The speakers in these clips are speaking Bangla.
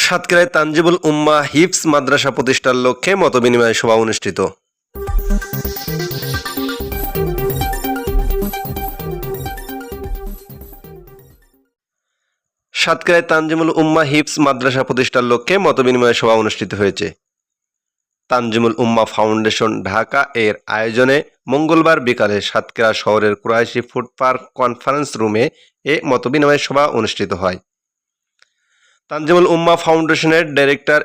সাতক্ষীরায় তানজিমুল উম্মাহ হিফজ মাদ্রাসা প্রতিষ্ঠার লক্ষ্যে মতবিনিময় সভা অনুষ্ঠিত। সাতক্ষীরায় তানজিমুল উম্মাহ হিফজ মাদ্রাসা প্রতিষ্ঠার লক্ষ্যে মতবিনিময় সভা অনুষ্ঠিত হয়েছে। তানজিমুল উম্মাহ ফাউন্ডেশন ঢাকা এর আয়োজনে মঙ্গলবার বিকালে সাতক্ষীরা শহরের কুরাইশি ফুড পার্ক কনফারেন্স রুমে এ মতবিনিময় সভা অনুষ্ঠিত হয়। তানজিমুল উম্মাহ ফাউন্ডেশনের ডাইরেক্টর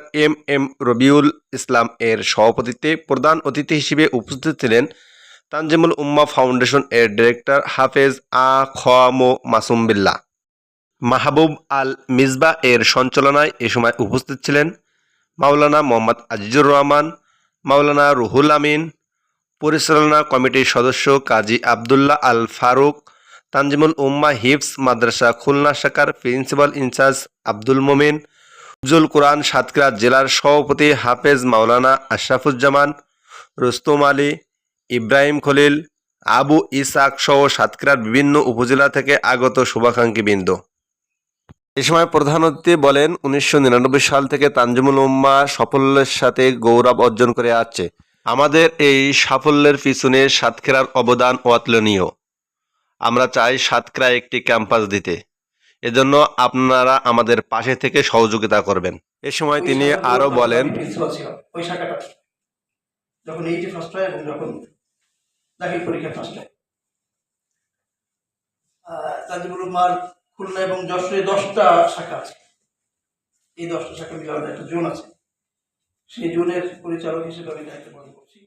এম রবিউল ইসলাম এর সভাপতিত্বে প্রধান অতিথি হিসেবে উপস্থিত ছিলেন তানজিমুল উম্মাহ ফাউন্ডেশন এর ডাইরেক্টর হাফেজ মাসুম বিল্লাহ। মাহবুব আল মিসবাহ এর সঞ্চালনায় এ সময় উপস্থিত ছিলেন মাওলানা মোহাম্মদ আজিজুর রহমান, মাওলানা রুহুল আমিন, পরিচালনা কমিটির সদস্য কাজী আবদুল্লাহ আল ফারুক, তানজিমুল উম্মাহ হিফজ মাদ্রাসা খুলনা শাখার প্রিন্সিপাল ইনচার্জ আব্দুল মোমিন, উজ্জ্বল কোরআন সাতক্ষীরা জেলার সভাপতি হাফেজ মাওলানা আশরাফুজ্জামান, রুস্তম আলী, ইব্রাহিম খলিল, আবু ইসাক সহ সাতক্ষীরার বিভিন্ন উপজেলা থেকে আগত শুভাকাঙ্ক্ষীবৃন্দ। এ সময় প্রধান অতিথি বলেন, 1999 সাল থেকে তানজিমুল উম্মাহ সাফল্যের সাথে গৌরব অর্জন করে আসছে। আমাদের এই সাফল্যের পিছনে সাতক্ষীরার অবদান অতুলনীয়। আমরা চাই সাতক্ষীরায় একটি ক্যাম্পাস দিতে। এজন্য আপনারা আমাদের পাশে থেকে সহযোগিতা করবেন। এ সময় তিনি আরো বলেন, যখন এইটি ফার্স্ট হয় এবং যখন দাখিল পরীক্ষা ফার্স্ট হয়, তানজিমুল উম্মাহর খুলনা এবং যশোরে 10টা শাখা আছে। এই 10টা শাখা মিলে একটা জোন আছে। সেই জোনের পরিচালক হিসেবে আমি দায়িত্ব পালন করছি।